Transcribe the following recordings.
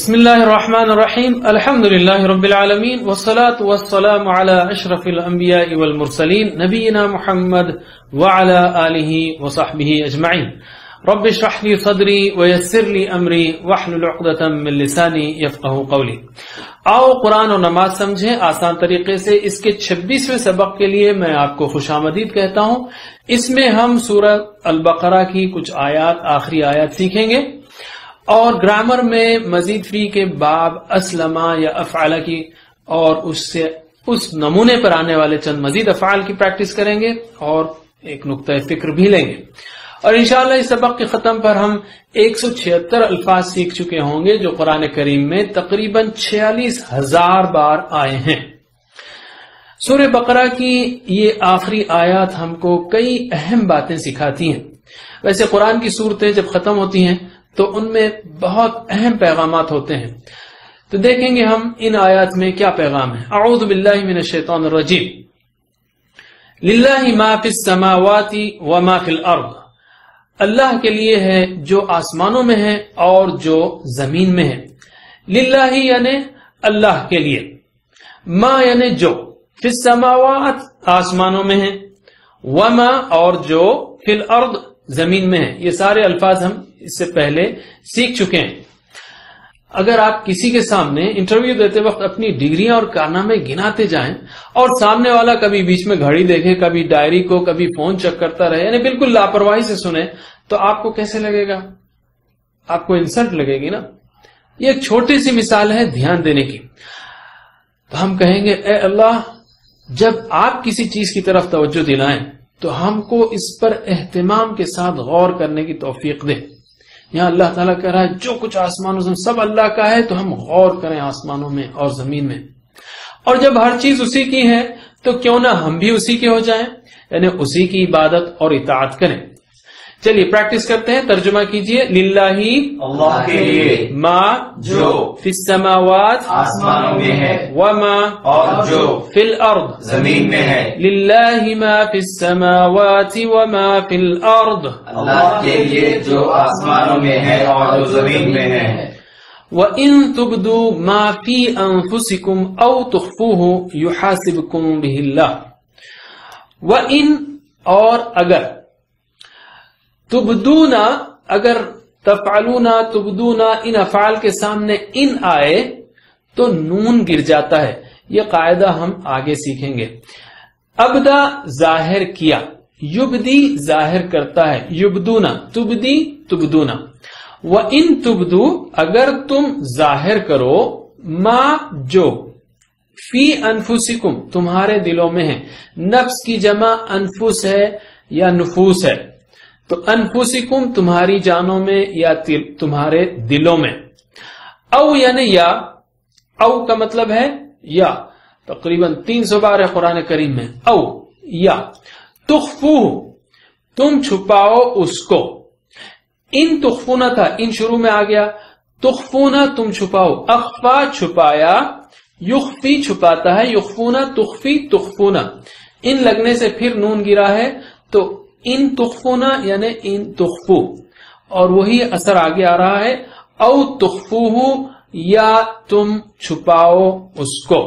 بسم اللہ الرحمن الرحیم الحمد للہ رب العالمین والصلاة والسلام علی اشرف الانبیاء والمرسلین نبینا محمد وعلی آلہ وصحبہ اجمعین رب اشرح لی صدری ویسر لی امری واحلل عقدۃ من لسانی یفقہوا قولی۔ آؤ قرآن اور نماز سمجھیں آسان طریقے سے۔ اس کے 26ویں سبق کے لیے میں آپ کو خوش آمدید کہتا ہوں۔ اس میں ہم سورہ البقرہ کی کچھ آیات، آخری آیات سیکھیں گے اور گرامر میں مزید فی کے باب اسلمہ یا افعال کی اور اس نمونے پر آنے والے چند مزید افعال کی پریکٹس کریں گے اور ایک نقطہ فکر بھی لیں گے، اور انشاءاللہ اس سبق کے ختم پر ہم 176 الفاظ سیکھ چکے ہوں گے جو قرآن کریم میں تقریباً 46,000 بار آئے ہیں۔ سورہ بقرہ کی یہ آخری آیات ہم کو کئی اہم باتیں سکھاتی ہیں۔ ویسے قرآن کی صورتیں جب ختم ہوتی ہیں تو ان میں بہت اہم پیغامات ہوتے ہیں، تو دیکھیں گے ہم ان آیات میں کیا پیغام ہے۔ اعوذ باللہ من الشیطان الرجیم۔ للہ ما فی السماوات وما فی الارض، اللہ کے لیے ہے جو آسمانوں میں ہے اور جو زمین میں ہے۔ للہ یعنی اللہ کے لیے، ما یعنی جو، فی السماوات آسمانوں میں ہے، وما اور جو، فی الارض زمین میں ہے۔ یہ سارے الفاظ ہم اس سے پہلے سیکھ چکے ہیں۔ اگر آپ کسی کے سامنے انٹرویو دیتے وقت اپنی ڈگریاں اور کارنامے گناتے جائیں اور سامنے والا کبھی بیچ میں گھڑی دیکھے، کبھی ڈائری کو، کبھی فون چیک کرتا رہے، یعنی بالکل لاپرواہی سے سنے، تو آپ کو کیسے لگے گا؟ آپ کو انسلٹ لگے گی نا۔ یہ ایک چھوٹی سی مثال ہے دھیان دینے کی۔ تو ہم کہیں گے اے اللہ، جب آپ کسی چیز کی طرف توجہ دلائیں تو ہم کو اس پر اہتمام کے ساتھ غور کرنے کی توفیق دے۔ یہاں اللہ تعالیٰ کہہ رہا ہے جو کچھ آسمانوں میں سب اللہ کا ہے، تو ہم غور کریں آسمانوں میں اور زمین میں، اور جب ہر چیز اسی کی ہے تو کیوں نہ ہم بھی اسی کے ہو جائیں، یعنی اسی کی عبادت اور اطاعت کریں۔ چلیے پریکٹس کرتے ہیں، ترجمہ کیجئے۔ للہ اللہ کے لیے، ما جو فی السماوات آسمانوں میں ہے، وما اور جو فی الارض، زمین میں ہے۔ للہ ما فی السماوات وما فی الارض، اللہ کے لیے جو آسمانوں میں ہے اور جو زمین میں ہے۔ وَإِن تُبْدُوا مَا فِي أَنفُسِكُمْ أَوْ تُخْفُوهُ يُحَاسِبْكُمْ بِهِ اللَّهُ۔ وَإِن اور اگر، تبدونا اگر، تفعلونا تبدونا ان افعال کے سامنے ان آئے تو نون گر جاتا ہے۔ یہ قاعدہ ہم آگے سیکھیں گے۔ ابدا ظاہر کیا، یبدی ظاہر کرتا ہے، یبدونا، تبدی تبدونا۔ وَإِن تُبْدُوا اگر تم ظاہر کرو، ما جو، فی انفسکم تمہارے دلوں میں ہے۔ نفس کی جمع انفس ہے یا نفوس ہے، تو انفسکم تمہاری جانوں میں یا تمہارے دلوں میں۔ او یعنی یا، او کا مطلب ہے یا، تقریباً 300 بار ہے قرآن کریم میں او یا۔ تخفوہ تم چھپاؤ اس کو۔ ان تخفونا تھا، ان شروع میں آ گیا، تخفونا تم چھپاؤ، اخفا چھپایا، یخفی چھپاتا ہے، یخفونا تخفی تخفونا، ان لگنے سے پھر نون گرا ہے، تو ان تخفونا یعنی ان تخفو، اور وہی اثر آگے آ رہا ہے، او تخفوہ یا تم چھپاؤ اس کو۔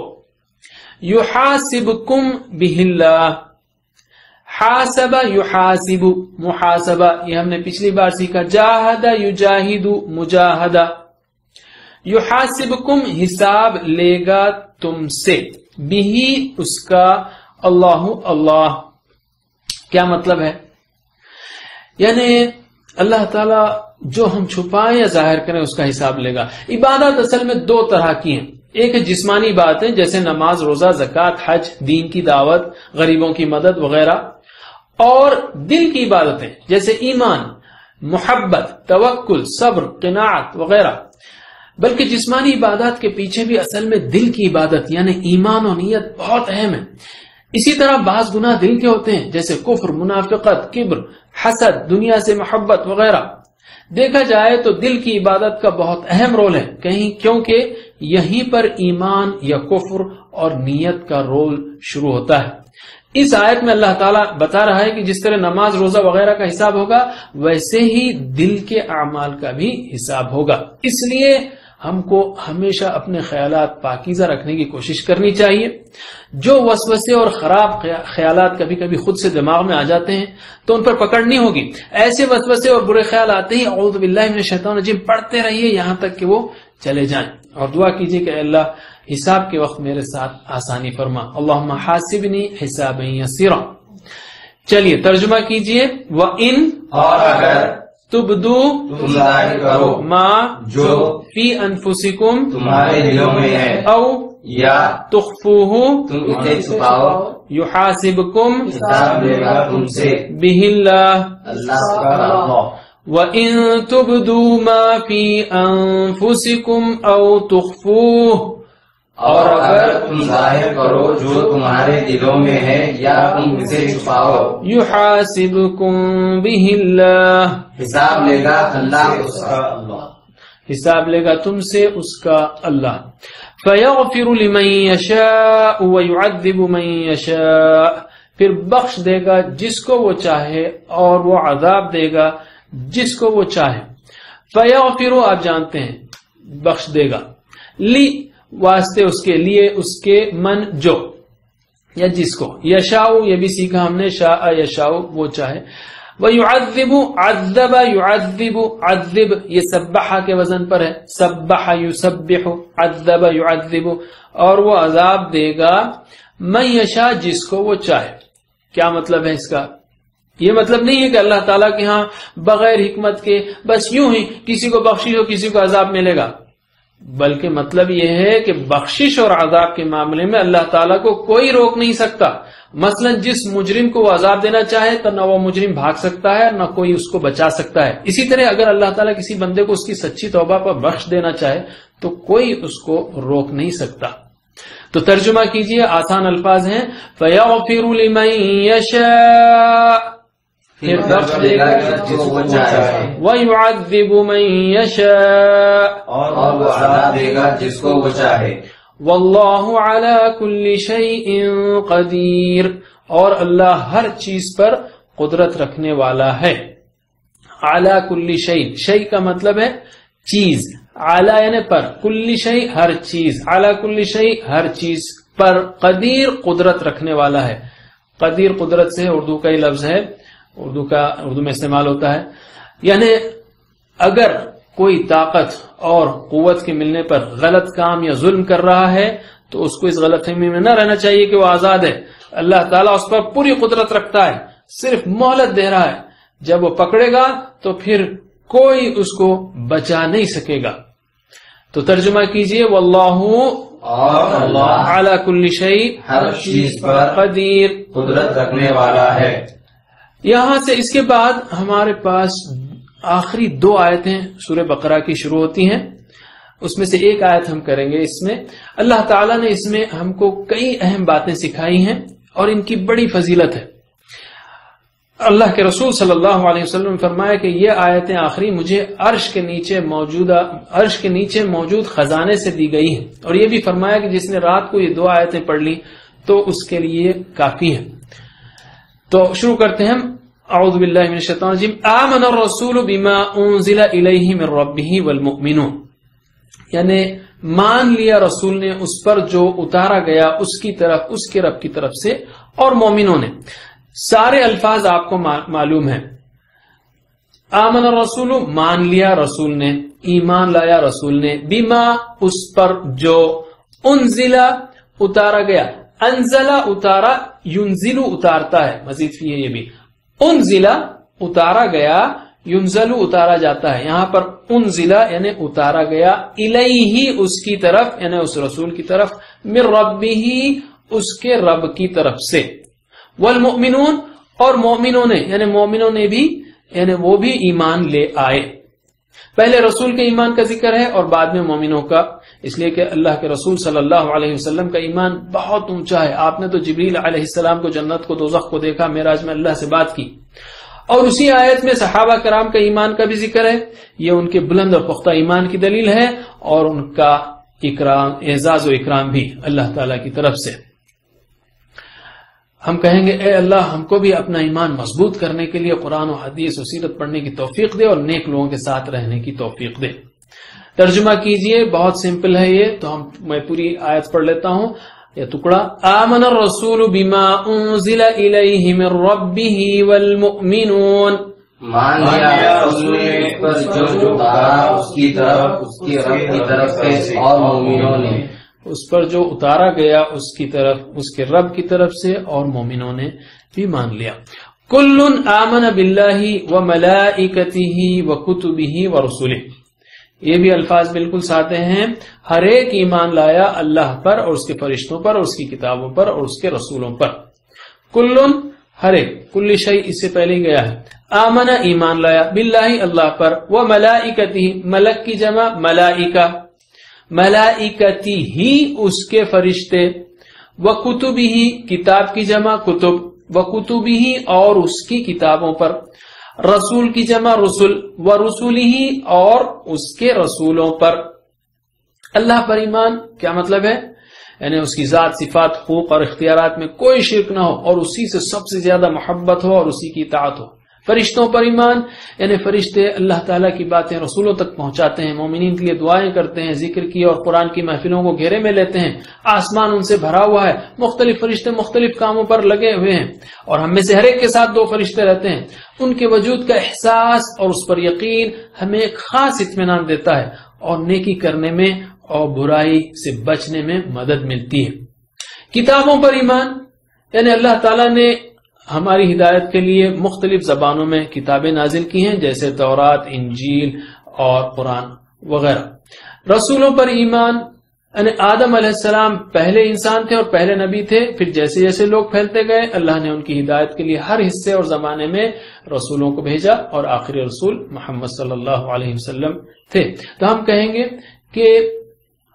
یحاسبکم بہ اللہ، حاسب یحاسب، محاسبہ یہ ہم نے پچھلی بار سیکھا، جاہد یجاہد مجاہدہ۔ یحاسبکم حساب لے گا تم سے، بھی اس کا، اللہ اللہ۔ کیا مطلب ہے؟ یعنی اللہ تعالیٰ جو ہم چھپائیں یا ظاہر کریں اس کا حساب لے گا۔ عبادت اصل میں دو طرح کی ہیں، ایک ہے جسمانی باتیں جیسے نماز، روزہ، زکوٰۃ، حج، دین کی دعوت، غریبوں کی مدد وغیرہ، اور دل کی عبادتیں جیسے ایمان، محبت، توکل، صبر، قناعت وغیرہ۔ بلکہ جسمانی عبادات کے پیچھے بھی اصل میں دل کی عبادت یعنی ایمان و نیت بہت اہم ہے۔ اسی طرح بعض گناہ دل کے ہوتے ہیں جیسے کفر، منافقت، کبر، حسد، دنیا سے محبت وغیرہ۔ دیکھا جائے تو دل کی عبادت کا بہت اہم رول ہے، کیونکہ یہیں پر ایمان یا کفر اور نیت کا رول شروع ہوتا ہے۔ اس آیت میں اللہ تعالیٰ بتا رہا ہے کہ جس طرح نماز، روزہ وغیرہ کا حساب ہوگا، ویسے ہی دل کے اعمال کا بھی حساب ہوگا۔ اس لیے ہم کو ہمیشہ اپنے خیالات پاکیزہ رکھنے کی کوشش کرنی چاہیے. جو وسوسے اور خراب خیالات کبھی کبھی خود سے دماغ میں آ جاتے ہیں تو ان پر پکڑ نہیں ہوگی. ایسے وسوسے اور برے خیال آتے ہی اعوذ باللہ من الشیطان الرجیم پڑھتے رہیے یہاں تک کہ وہ چلے جائیں، اور دعا کیجیے کہ اللہ حساب کے وقت میرے ساتھ آسانی فرما. اللہم حاسبنی حسابا یسیرا. چلیے ترجمہ کیجیے. وَإِن اور اگر تبدو تم ظاہر کرو ما جو فی انفسکم تمہارے دلوں میں ہے، او یا تخفوہ تم اسے چھپاؤ، یحاسبکم حساب لے گا تم سے بہ اللہ. اللہ کا اللہ. وَإِن تُبْدُوا مَا فِي أَنفُسِكُمْ أَوْ تُخْفُوهُ اور اگر تم ظاہر کرو جو تمہارے دلوں میں ہے یا تم اسے چھپاؤ، يُحَاسِبْكُمْ بِهِ اللَّهُ حساب لے گا اللہ اس کا. حساب لے گا تم سے اس کا اللہ. فَيَغْفِرُ لِمَن يَشَاءُ وَيُعَذِّبُ مَن يَشَاءُ. پھر بخش دے گا جس کو وہ چاہے اور وہ عذاب دے گا جس کو وہ چاہے. فَيَغْفِرُ آپ جانتے ہیں بخش دے گا، لی واسطے اس کے لیے اس کے من جو یا جس کو، یشاؤ یہ بھی سیکھا ہم نے، شاء یشاؤ وہ چاہے. وَيُعَذِّبُ عَذَّبَ يُعَذِّبُ عَذِّب یہ سبحہ کے وزن پر ہے، سبح یسبح، عذب یعذب، اور وہ عذاب دے گا من یشاء جس کو وہ چاہے. کیا مطلب ہے اس کا؟ یہ مطلب نہیں ہے کہ اللہ تعالیٰ کے ہاں بغیر حکمت کے بس یوں ہی کسی کو بخشش ہو کسی کو عذاب ملے گا، بلکہ مطلب یہ ہے کہ بخشش اور عذاب کے معاملے میں اللہ تعالیٰ کو کوئی روک نہیں سکتا. مثلا جس مجرم کو وہ عذاب دینا چاہے تو نہ وہ مجرم بھاگ سکتا ہے نہ کوئی اس کو بچا سکتا ہے. اسی طرح اگر اللہ تعالیٰ کسی بندے کو اس کی سچی توبہ پر بخش دینا چاہے تو کوئی اس کو روک نہیں سکتا. تو ترجمہ کیجئے، آسان الفاظ ہیں. فَيَغْفِرُ لِمَن يَشَاءُ پھر بخش دے گا جس کو وہ چاہے، وَيُعَذِّبُ مَن يَشَاءُ اور وہ عذاب دے گا جس کو وہ چاہے. واللہ علی کل شیء قدیر اور اللہ ہر چیز پر قدرت رکھنے والا ہے. علی کل شیء، شیء کا مطلب ہے چیز، علی یعنی پر، کل شیء ہر چیز، علی کل شیء ہر چیز پر، قدیر قدرت رکھنے والا ہے. قدیر قدرت سے اردو کا ہی لفظ ہے، اردو میں استعمال ہوتا ہے. یعنی اگر کوئی طاقت اور قوت کے ملنے پر غلط کام یا ظلم کر رہا ہے تو اس کو اس غلط فہمی میں نہ رہنا چاہیے کہ وہ آزاد ہے. اللہ تعالیٰ اس پر پوری قدرت رکھتا ہے، صرف مہلت دے رہا ہے. جب وہ پکڑے گا تو پھر کوئی اس کو بچا نہیں سکے گا. تو ترجمہ کیجئے، واللہ اور اللہ علی کل شیء ہر چیز پر قدیر قدرت رکھنے والا ہے. یہاں سے اس کے بعد ہمارے پاس آخری 2 آیتیں سورہ بقرہ کی شروع ہوتی ہیں. اس میں سے ایک آیت ہم کریں گے. اس میں اللہ تعالیٰ نے اس میں ہم کو کئی اہم باتیں سکھائی ہیں اور ان کی بڑی فضیلت ہے. اللہ کے رسول صلی اللہ علیہ وسلم نے فرمایا کہ یہ آیتیں آخری مجھے عرش کے نیچے موجود خزانے سے دی گئی ہیں، اور یہ بھی فرمایا کہ جس نے رات کو یہ 2 آیتیں پڑھ لی تو اس کے لیے کافی ہے. تو شروع کرتے ہیں. اعوذ باللہ من الشیطان الرجیم. آمن الرسول بما انزل الیہ من ربہ والمؤمنون، یعنی مان لیا رسول نے اس پر جو اتارا گیا اس کی طرف، اس کے رب کی طرف سے، اور مومنوں نے. سارے الفاظ آپ کو معلوم ہیں. آمن الرسول مان لیا رسول نے، ایمان لایا رسول نے، بما اس پر جو، انزلا اتارا گیا، انزلا اتارا، ینزلو اتارتا ہے، مزید فی ہے یہ بھی. انزلا اتارا گیا، ینزلو اتارا جاتا ہے. یہاں پر انزلا یعنی اتارا گیا، الیہ اس کی طرف یعنی اس رسول کی طرف، من ربہ اس کے رب کی طرف سے، والمؤمنون اور مومنوں نے یعنی مومنوں نے بھی یعنی وہ بھی ایمان لے آئے. پہلے رسول کے ایمان کا ذکر ہے اور بعد میں مومنوں کا، اس لیے کہ اللہ کے رسول صلی اللہ علیہ وسلم کا ایمان بہت اونچا ہے. آپ نے تو جبریل علیہ السلام کو جنت کو دوزخ کو دیکھا، معراج میں اللہ سے بات کی. اور اسی آیت میں صحابہ کرام کا ایمان کا بھی ذکر ہے. یہ ان کے بلند اور پختہ ایمان کی دلیل ہے اور ان کا اکرام، اعزاز و اکرام بھی اللہ تعالی کی طرف سے. ہم کہیں گے اے اللہ ہم کو بھی اپنا ایمان مضبوط کرنے کے لیے قرآن و حدیث و سیرت پڑھنے کی توفیق دے اور نیک لوگوں کے ساتھ رہنے کی توفیق دے. ترجمہ کیجئے، بہت سمپل ہے یہ، تو میں پوری آیت پڑھ لیتا ہوں یہ ٹکڑا. آمن الرسول بما انزل الیہ من ربہ والمؤمنون، مان لیا رسول نے اس پر جو اتارا اس کی طرف اس کے رب کی طرف سے، اور مومنوں نے اس پر جو اتارا گیا اس کی طرف اس کے رب کی طرف سے، اور مومنوں نے بھی مان لیا. کل آمن باللہ وملائکتہ وکتبہ ورسلہ، یہ بھی الفاظ بالکل سادے ہیں. ہر ایک ایمان لایا اللہ پر اور اس کے فرشتوں پر اور اس کی کتابوں پر اور اس کے رسولوں پر. کل ہر ایک، کل شیء اس سے پہلے گیا ہے. آمن ایمان لایا، باللہ اللہ پر، وملائکتہ ملک کی جمع ملائکہ، ملائکتی ہی اس کے فرشتے، وکتبہ کتاب کی جمع کتب، وکتبہ اور اس کی کتابوں پر، رسول کی جمع رسول، ورسولہ اور اس کے رسولوں پر. اللہ پر ایمان کیا مطلب ہے؟ یعنی اس کی ذات، صفات، حقوق اور اختیارات میں کوئی شرک نہ ہو اور اسی سے سب سے زیادہ محبت ہو اور اسی کی اطاعت ہو. فرشتوں پر ایمان، یعنی فرشتے اللہ تعالیٰ کی باتیں رسولوں تک پہنچاتے ہیں، مومنین کے لیے دعائیں کرتے ہیں، ذکر کی اور قرآن کی محفلوں کو گھیرے میں لیتے ہیں. آسمان ان سے بھرا ہوا ہے، مختلف فرشتے مختلف کاموں پر لگے ہوئے ہیں، اور ہم میں سے ہر ایک کے ساتھ 2 فرشتے رہتے ہیں. ان کے وجود کا احساس اور اس پر یقین ہمیں ایک خاص اطمینان دیتا ہے اور نیکی کرنے میں اور برائی سے بچنے میں مدد ملتی ہے. کتابوں پر ایمان، یعنی اللہ تعالیٰ نے ہماری ہدایت کے لیے مختلف زبانوں میں کتابیں نازل کی ہیں، جیسے تورات، انجیل اور قرآن وغیرہ. رسولوں پر ایمان، یعنی آدم علیہ السلام پہلے انسان تھے اور پہلے نبی تھے، پھر جیسے جیسے لوگ پھیلتے گئے اللہ نے ان کی ہدایت کے لیے ہر حصے اور زمانے میں رسولوں کو بھیجا، اور آخری رسول محمد صلی اللہ علیہ وسلم تھے. تو ہم کہیں گے کہ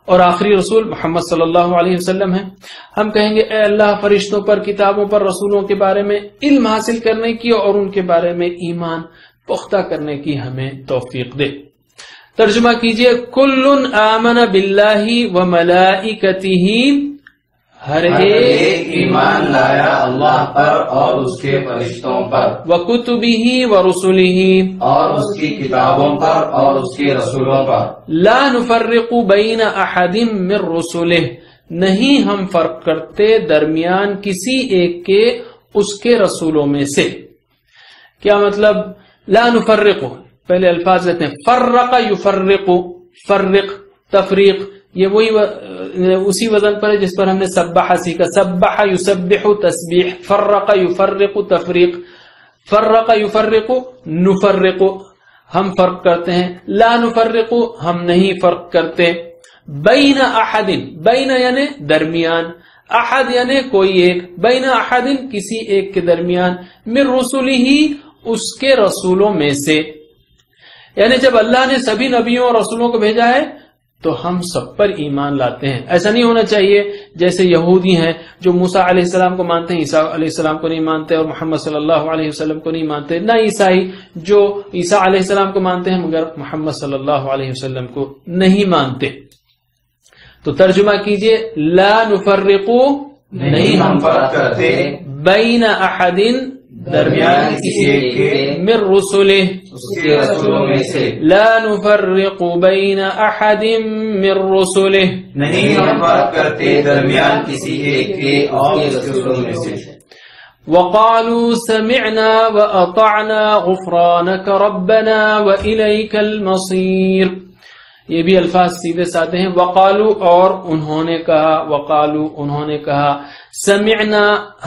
اور آخری رسول محمد صلی اللہ علیہ وسلم ہیں. ہم کہیں گے اے اللہ فرشتوں پر، کتابوں پر، رسولوں کے بارے میں علم حاصل کرنے کی اور ان کے بارے میں ایمان پختہ کرنے کی ہمیں توفیق دے. ترجمہ کیجئے، کل آمن باللہ وملائکتہ، ہر ایک ایمان لایا اللہ پر اور اس کے فرشتوں پر، وکتبہ ورسلہ اور اس کی کتابوں پر اور اس کے رسولوں پر. لا نفرق بین احد من رسلہ، نہیں ہم فرق کرتے درمیان کسی ایک کے اس کے رسولوں میں سے. کیا مطلب؟ لا نفرق، پہلے الفاظ لیتے ہیں، فرق یفرق، فرق تفریق، یہ وہی اسی وزن پر ہے جس پر ہم نے سبح سیکھا. سبح یسبح تسبیح، فرق یفرق تفریق، فرق یفرق نفرق، ہم فرق کرتے ہیں. لا نفرق، ہم نہیں فرق کرتے. بین احد، بین یعنی درمیان، احد یعنی کوئی ایک، بین احد کسی ایک کے درمیان، من رسولہ اس کے رسولوں میں سے. یعنی جب اللہ نے سبھی نبیوں اور رسولوں کو بھیجا ہے تو ہم سب پر ایمان لاتے ہیں. ایسا نہیں ہونا چاہیے جیسے یہودی ہیں جو موسیٰ علیہ السلام کو مانتے ہیں، عیسیٰ علیہ السلام کو نہیں مانتے، اور محمد صلی اللہ علیہ وسلم کو نہیں مانتے. نہ عیسائی جو عیسیٰ علیہ السلام کو مانتے ہیں مگر محمد صلی اللہ علیہ وسلم کو نہیں مانتے. تو ترجمہ کیجئے، لا نفرق، نہیں ہم فرق کرتے، بین احد درمیان کسی ایک کے من رسلہ اس کے رسولوں میں سے. لا نفرق بین احد من رسلہ، نہیں ہم فرق کرتے درمیان کسی ایک کے اور اس کے رسولوں میں سے. وقالوا سمعنا واطعنا غفرانك ربنا وإليك المصير. یہ بھی الفاظ سیدھے سادے ہیں. وقالوا اور انہوں نے کہا، وقالوا انہوں نے کہا، سمعنا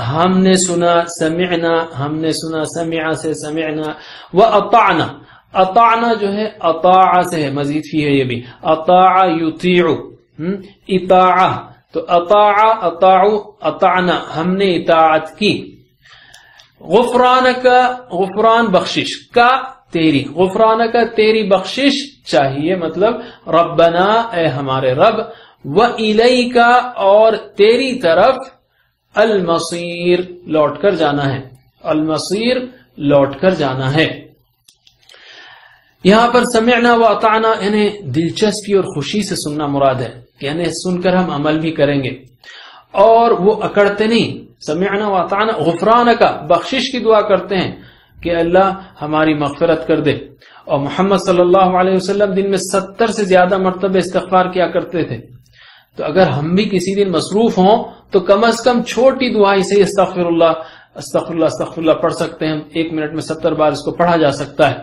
ہم نے سنا، سمعنا ہم نے سنا، سمع سے سمعنا، واطعنا، اطعنا جو ہے اطاع سے ہے، مزید فی ہے یہ بھی، اطاع یطیع، اطاع تو اطاع، اطاعوا، اطعنا ہم نے اطاعت کی. غفرانک، غفران بخشش کا، تیری، غفرانک تیری بخشش چاہیے، مطلب ربنا اے ہمارے رب، وإلیک اور تیری طرف، المصیر لوٹ کر جانا ہے، المصیر لوٹ کر جانا ہے. یہاں پر سمعنا و اطعنا یعنی دلچسپی اور خوشی سے سننا مراد ہے، یعنی سن کر ہم عمل بھی کریں گے اور وہ اکڑتے نہیں. سمعنا و اطعنا غفرانک بخشش کی دعا کرتے ہیں، کہ اللہ ہماری مغفرت کر دے. اور محمد صلی اللہ علیہ وسلم دن میں 70 سے زیادہ مرتبہ استغفار کیا کرتے تھے. تو اگر ہم بھی کسی دن مصروف ہوں تو کم از کم چھوٹی دعائی سے استغفر اللہ استغفر اللہ استغفر اللہ پڑھ سکتے ہیں. 1 منٹ میں 70 بار اس کو پڑھا جا سکتا ہے.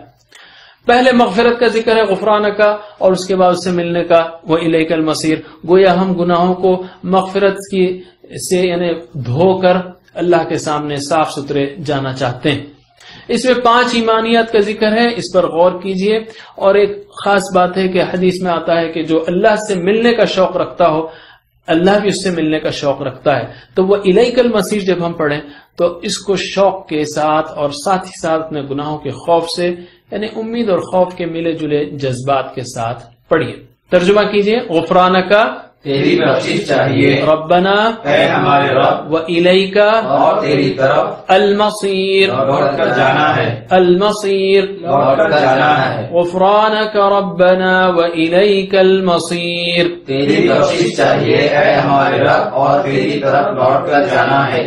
پہلے مغفرت کا ذکر ہے غفران کا، اور اس کے بعد اس سے ملنے کا وَإِلَيْكَ الْمَصِيرُ. گویا ہم گناہوں کو مغفرت کی سے یعنی دھو کر اللہ کے سامنے صاف ستھرے جانا چاہتے ہیں. اس میں 5 ایمانیات کا ذکر ہے، اس پر غور کیجئے. اور ایک خاص بات ہے کہ حدیث میں آتا ہے کہ جو اللہ سے ملنے کا شوق رکھتا ہو اللہ بھی اس سے ملنے کا شوق رکھتا ہے. تو وہ الیک المصیر جب ہم پڑھیں تو اس کو شوق کے ساتھ اور ساتھ ہی ساتھ اپنے گناہوں کے خوف سے یعنی امید اور خوف کے ملے جلے جذبات کے ساتھ پڑھیے. ترجمہ کیجئے. غفرانک تیری بخشش چاہیے ربنا اے ہمارے رب، وإلیک اور تیری طرف المصیر لوٹ کر جانا ہے، المصیر لوٹ کر جانا ہے. غفرانک ربنا وإلیک المصیر. تیری بخشش چاہیے اے ہمارے رب، اور تیری طرف لوٹ کر جانا ہے.